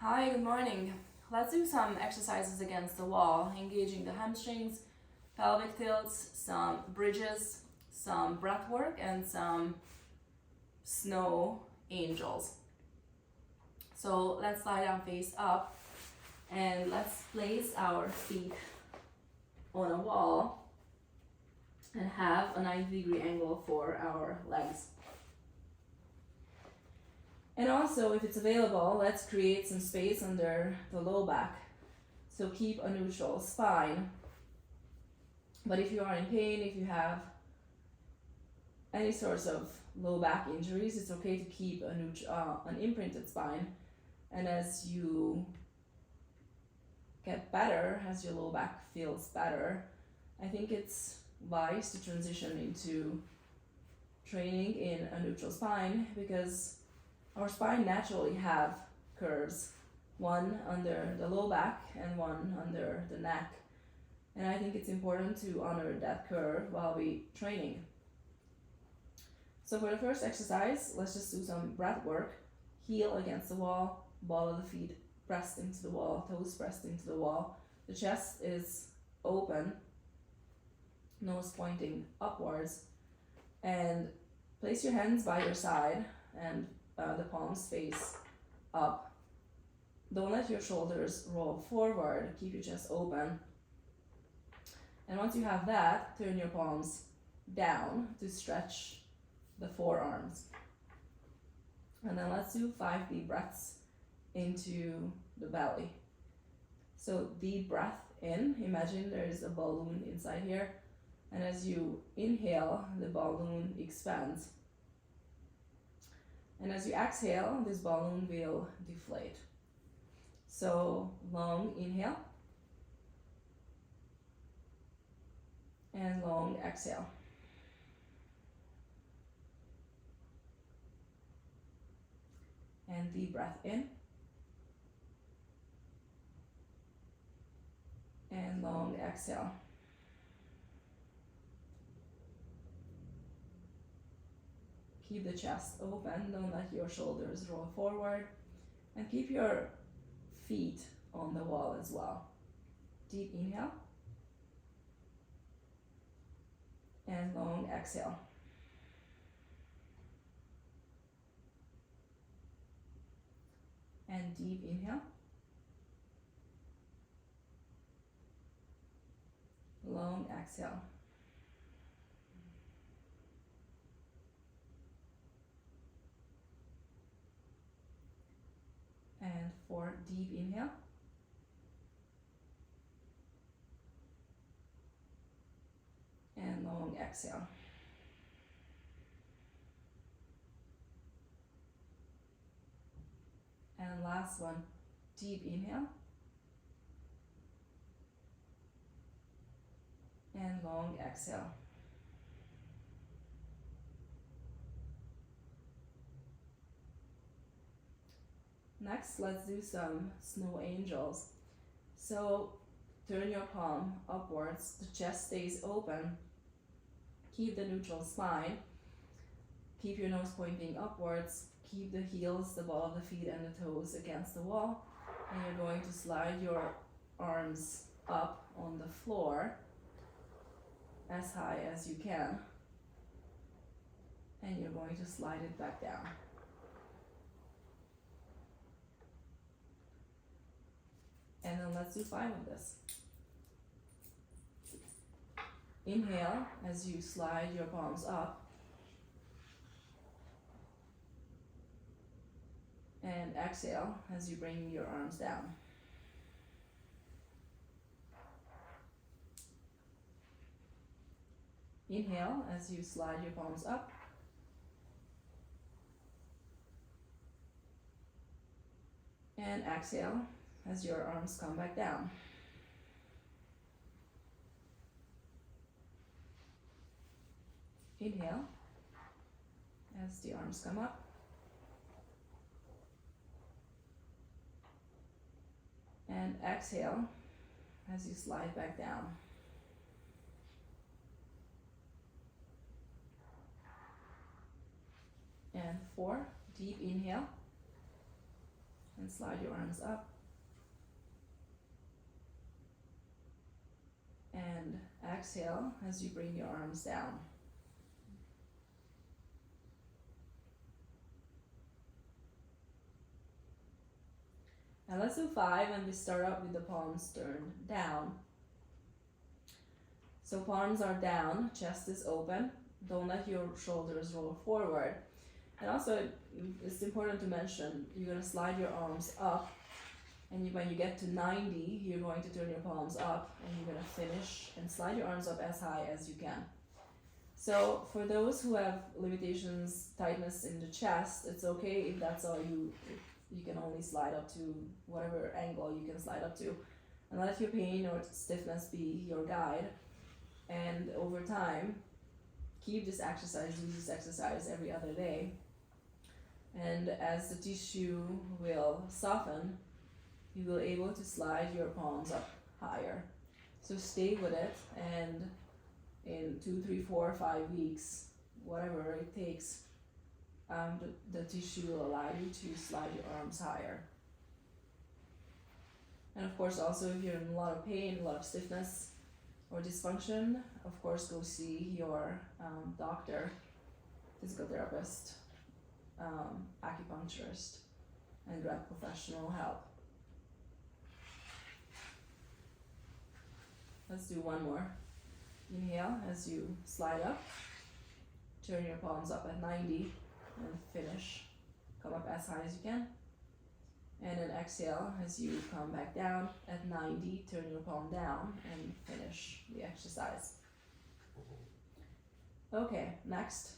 Hi, good morning. Let's do some exercises against the wall, engaging the hamstrings, pelvic tilts, some bridges, some breath work, and some snow angels. So let's lie down face up and let's place our feet on a wall and have a 90-degree angle for our legs. And also, if it's available, let's create some space under the low back. So keep a neutral spine. But if you are in pain, if you have any sorts of low back injuries, it's okay to keep an imprinted spine. And as you get better, as your low back feels better, I think it's wise to transition into training in a neutral spine, because our spine naturally have curves, one under the low back and one under the neck. And I think it's important to honor that curve while we training. So for the first exercise, let's just do some breath work. Heel against the wall, ball of the feet pressed into the wall, toes pressed into the wall. The chest is open, nose pointing upwards, and place your hands by your side and the palms face up. Don't let your shoulders roll forward, keep your chest open. And once you have that, turn your palms down to stretch the forearms. And then let's do 5 deep breaths into the belly. So deep breath in, imagine there is a balloon inside here. And as you inhale, the balloon expands. And as you exhale, this balloon will deflate. So long inhale and long exhale. And deep breath in and long exhale. Keep the chest open, don't let your shoulders roll forward, and keep your feet on the wall as well. Deep inhale and long exhale. And deep inhale, long exhale. And 4 deep inhale. And long exhale. And last one, deep inhale. And long exhale. Next, let's do some snow angels. So turn your palm upwards, the chest stays open. Keep the neutral spine. Keep your nose pointing upwards. Keep the heels, the ball of the feet and the toes against the wall. And you're going to slide your arms up on the floor as high as you can. And you're going to slide it back down. And then let's do 5 of this. Inhale as you slide your palms up. And exhale as you bring your arms down. Inhale as you slide your palms up. And exhale as your arms come back down. Inhale as the arms come up. And exhale as you slide back down. And 4, deep inhale. And slide your arms up. And exhale as you bring your arms down. And let's do 5, and we start up with the palms turned down. So palms are down, chest is open. Don't let your shoulders roll forward. And also, it's important to mention, you're going to slide your arms up, and when you get to 90, you're going to turn your palms up, and you're going to finish and slide your arms up as high as you can. So for those who have limitations, tightness in the chest, it's okay if that's all you can only slide up to whatever angle you can slide up to. And let your pain or stiffness be your guide. And over time, keep this exercise, do this exercise every other day. And as the tissue will soften, you will be able to slide your palms up higher. So stay with it, and in 2, 3, 4, 5 weeks, whatever it takes, the tissue will allow you to slide your arms higher. And of course, also if you're in a lot of pain, a lot of stiffness or dysfunction, of course go see your doctor, physical therapist, acupuncturist, and grab professional help. Let's do one more. Inhale as you slide up, turn your palms up at 90 and finish. Come up as high as you can. And then exhale as you come back down at 90, turn your palm down and finish the exercise. Okay, next,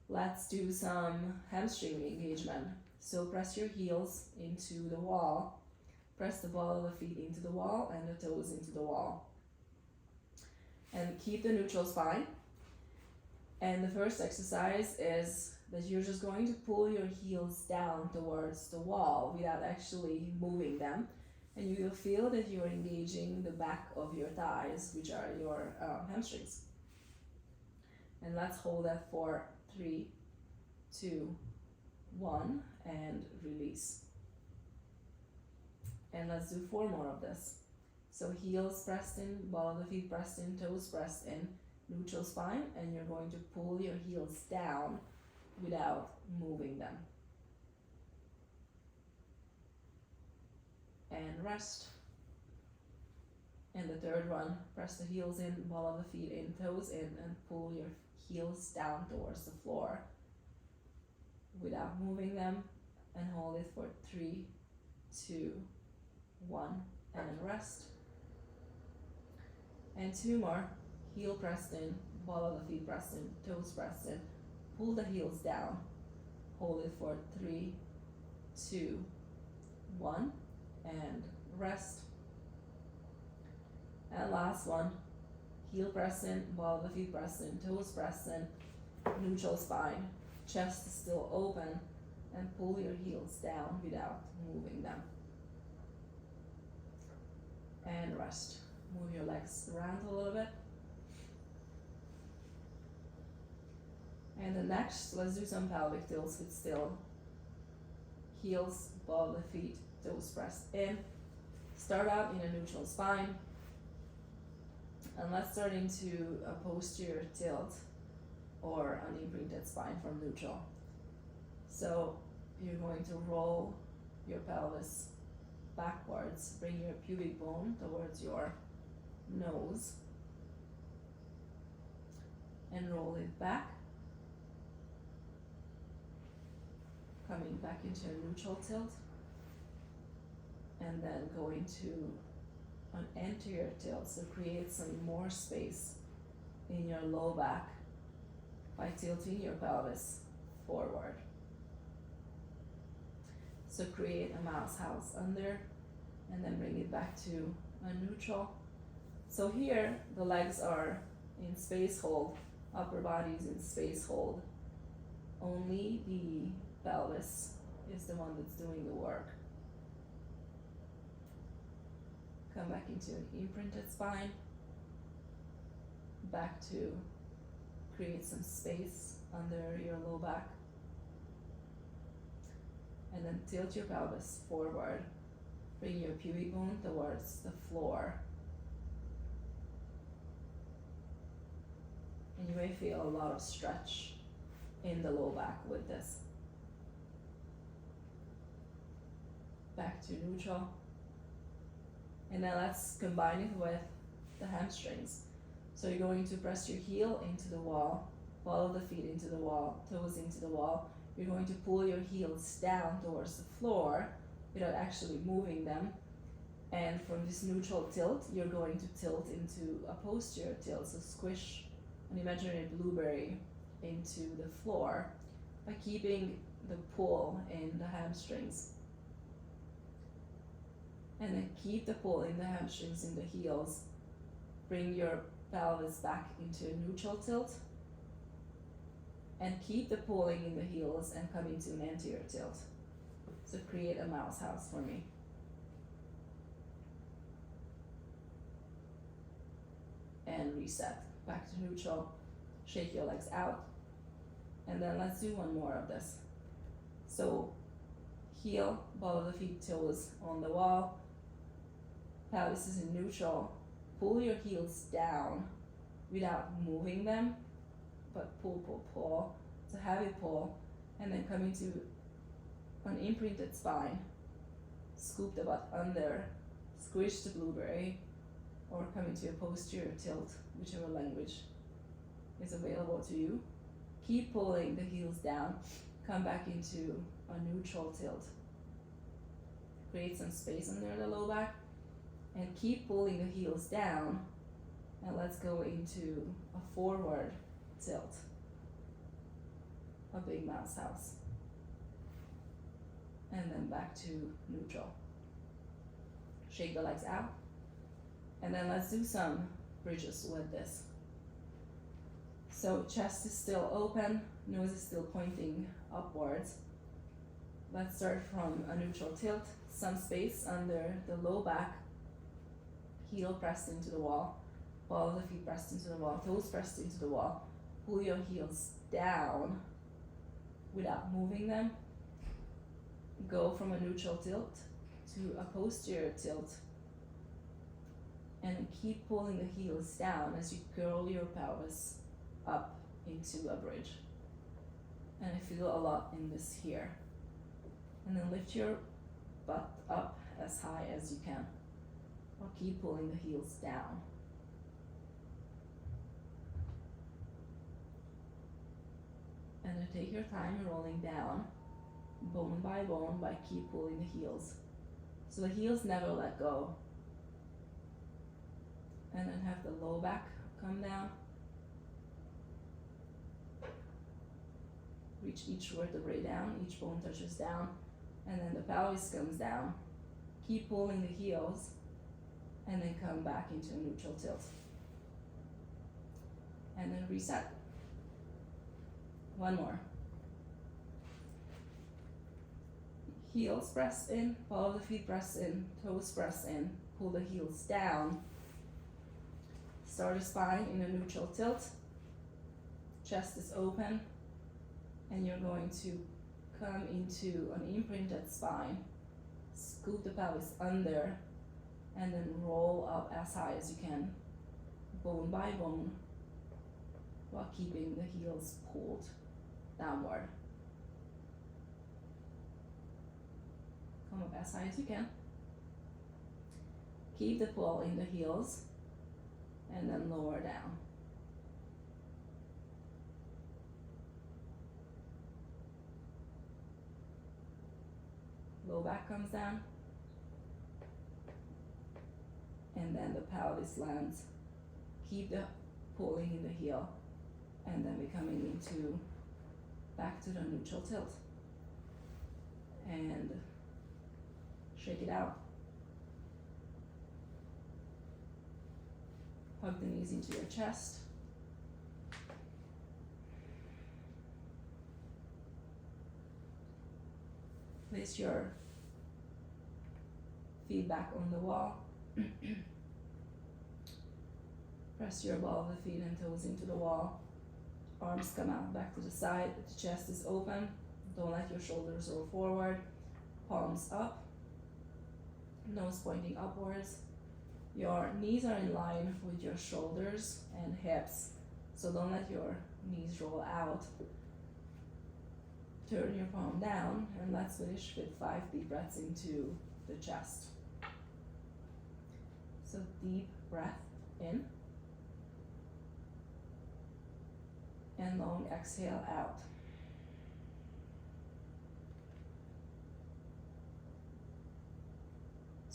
let's do some hamstring engagement. So press your heels into the wall, press the ball of the feet into the wall and the toes into the wall. And keep the neutral spine. And the first exercise is that you're just going to pull your heels down towards the wall without actually moving them. And you will feel that you're engaging the back of your thighs, which are your hamstrings. And let's hold that for 3, 2, 1, and release. And let's do 4 more of this. So heels pressed in, ball of the feet pressed in, toes pressed in, neutral spine, and you're going to pull your heels down without moving them. And rest. And the third one, press the heels in, ball of the feet in, toes in, and pull your heels down towards the floor without moving them, and hold it for 3, 2, 1, and rest. And 2 more, heel pressed in, ball of the feet pressed in, toes pressed in, pull the heels down, hold it for 3, 2, 1, and rest. And last one, heel press in, ball of the feet pressed in, toes pressed in, neutral spine, chest is still open, and pull your heels down without moving them. And rest. Move your legs around a little bit. And the next, let's do some pelvic tilts with still heels, ball of the feet, toes pressed in. Start out in a neutral spine. And let's start into a posterior tilt or an imprinted spine from neutral. So you're going to roll your pelvis backwards, bring your pubic bone towards your nose, and roll it back, coming back into a neutral tilt, and then going to an anterior tilt, so create some more space in your low back by tilting your pelvis forward. So create a mouse house under, and then bring it back to a neutral. So here, the legs are in space hold, upper body is in space hold. Only the pelvis is the one that's doing the work. Come back into an imprinted spine, back to create some space under your low back. And then tilt your pelvis forward. Bring your pubic bone towards the floor. And you may feel a lot of stretch in the low back with this. Back to neutral. And then let's combine it with the hamstrings. So you're going to press your heel into the wall, follow the feet into the wall, toes into the wall. You're going to pull your heels down towards the floor without actually moving them. And from this neutral tilt, you're going to tilt into a posterior tilt. So squish an imaginary blueberry into the floor by keeping the pull in the hamstrings. And then keep the pull in the hamstrings in the heels. Bring your pelvis back into a neutral tilt. And keep the pulling in the heels and come into an anterior tilt. So create a mouse house for me. And reset. Back to neutral. Shake your legs out. And then let's do one more of this. So heel, ball of the feet, toes on the wall. Pelvis is in neutral. Pull your heels down without moving them, but pull, pull, pull. It's a heavy pull. And then come into an imprinted spine. Scoop the butt under, squish the blueberry, or come into a posterior tilt, whichever language is available to you. Keep pulling the heels down, come back into a neutral tilt. Create some space under the low back, and keep pulling the heels down, and let's go into a forward tilt, a big mouse house. And then back to neutral. Shake the legs out. And then let's do some bridges with this. So chest is still open, nose is still pointing upwards. Let's start from a neutral tilt, some space under the low back, heel pressed into the wall, ball of the feet pressed into the wall, toes pressed into the wall. Pull your heels down without moving them. Go from a neutral tilt to a posterior tilt. And keep pulling the heels down as you curl your pelvis up into a bridge. And I feel a lot in this here. And then lift your butt up as high as you can, or keep pulling the heels down. And then take your time rolling down, bone by keep pulling the heels. So the heels never let go. And then have the low back come down. Reach each vertebrae down, each bone touches down, and then the pelvis comes down. Keep pulling the heels, and then come back into a neutral tilt. And then reset. One more. Heels press in, ball of the feet press in, toes press in, pull the heels down. Start the spine in a neutral tilt. Chest is open, and you're going to come into an imprinted spine. Scoop the pelvis under, and then roll up as high as you can, bone by bone, while keeping the heels pulled downward. Come up as high as you can. Keep the pull in the heels, and then lower down. Low back comes down, and then the pelvis lands. Keep the pulling in the heel, and then we're coming into back to the neutral tilt. And shake it out. Hug the knees into your chest. Place your feet back on the wall. Press your ball of the feet and toes into the wall. Arms come out back to the side. The chest is open. Don't let your shoulders roll forward. palms up, nose pointing upwards. Your knees are in line with your shoulders and hips, so don't let your knees roll out. Turn your palm down, and let's finish with 5 deep breaths into the chest. So deep breath in, and long exhale out.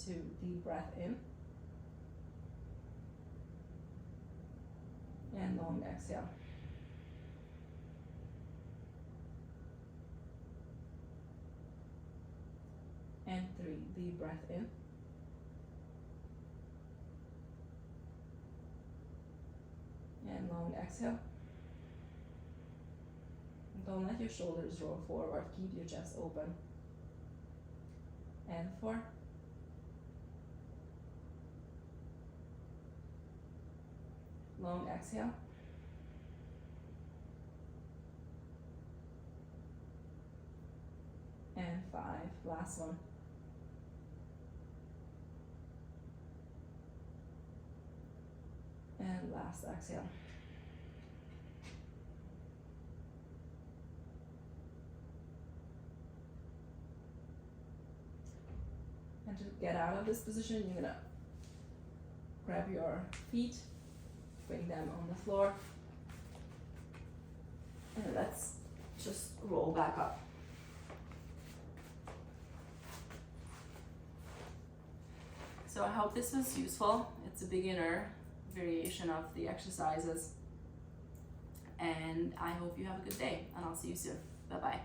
2, deep breath in, and long exhale. And 3, deep breath in, and long exhale. Don't let your shoulders roll forward, keep your chest open. And 4, long exhale. And 5, last one. And last exhale. And to get out of this position, you're gonna grab your feet, bring them on the floor, and let's just roll back up. So I hope this was useful. It's a beginner variation of the exercises, and I hope you have a good day, and I'll see you soon. Bye-bye.